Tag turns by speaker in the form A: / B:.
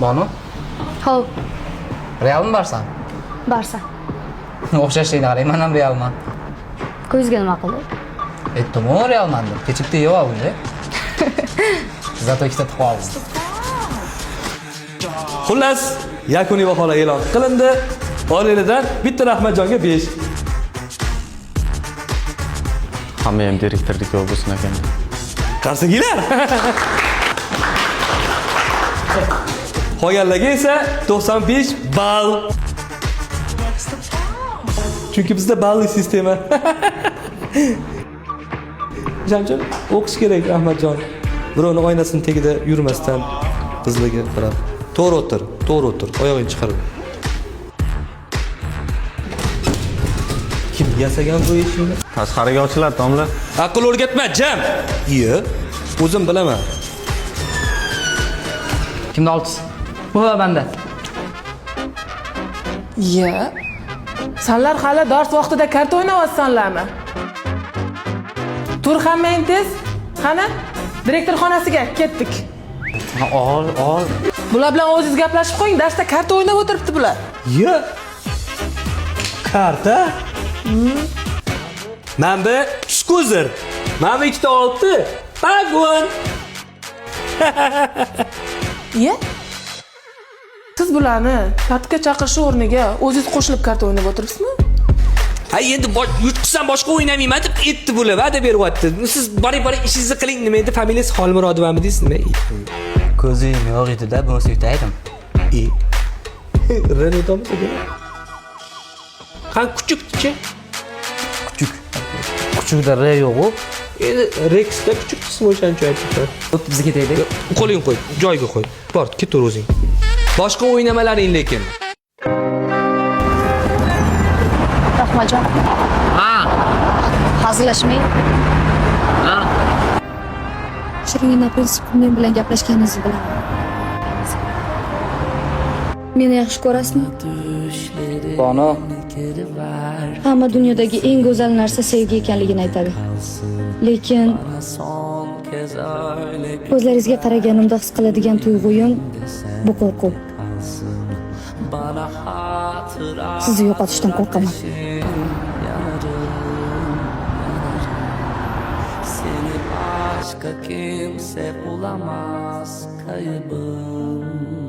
A: Banu,
B: Hov,
A: Realmi Barsa?
B: Barsa.
A: O'xshashligini qarang, men ham Realman.
B: Ko'zga nima qildi?
A: Aytdim-ku Realman deb. Kechib yo'q o'zi. Zato ikkita tiqib oldim.
C: Xullas, yakuniy baholar e'lon qilindi. Oilalardan bitta Rahmatjonga 5.
D: Hamma ham direktorlik bo'lsin ekan.
C: Qarsigilar. Qolganlarga esa 95 ball. Chunki bizda balli sistema. Jamjon, o'qish kerak Rahmatjon. Birovning oynasini tagida yurmasdan qizlarga qarab. To'g'ri o'tir, oyog'ingni chiqarib. Kim yasagan bu ishni?
D: Tashqariga ochiladi, domla.
C: Aql o'rgatma, jam. Iye, o'zim bilaman.
A: Kimni oltisi? Bu banda.
E: Iya. Senlar hali dars vaqtida karta o'ynayapsanlarmi? Tur hammang tez. Qani? Direktor xonasiga ketdik.
A: Ol.
E: Bular bilan o'zingiz gaplashib qo'ying, darsda karta o'ynab o'tiribdi bular.
C: Iye. Karta? Mana skuzer. Mana ikkita 6. Vagon.
E: Iya? Siz bularni tartibga chaqirish o'rniga o'zingiz qo'shilib karta o'ynab o'tiribsizmi?
C: Ha endi yutqizsam boshqa o'ynamayman deb aytdi bular, va'da beryapti. Siz boring ishingizni qiling. Nima edi familiyasi Xolmurodovami deysiz, nima?
A: Ko'zing yo'q edi-da, bunisi aytaydim.
C: Renault'mi edi? Qan kuchukchi?
A: Kuchukda R yo'q-ku.
C: Endi Rex'da kuchuk qismi o'shancha aytibdi.
A: Biz ketaylik.
C: Qo'ling qo'y, joyiga qo'y. Bor, ketaver o'zing. Boshqa o'ynamalaring lekin.
B: Rahmatjon.
A: Ha.
B: Hazillashmang.
A: Ha.
B: Shiringina prinsip men bilan gaplashganingizni bilaman. Meni yaxshi ko'rasizmi?
A: Banu,
B: Hamma dunyodagi eng go'zal narsa sevgi ekanligini aytadi. Lekin ko'zlaringizga qaraganimda his qiladigan tuyg'uyim bu qo'rquv. Sizni yo'qotishdan qo'rqaman.
F: Seni başka kimse bulamaz kaybım.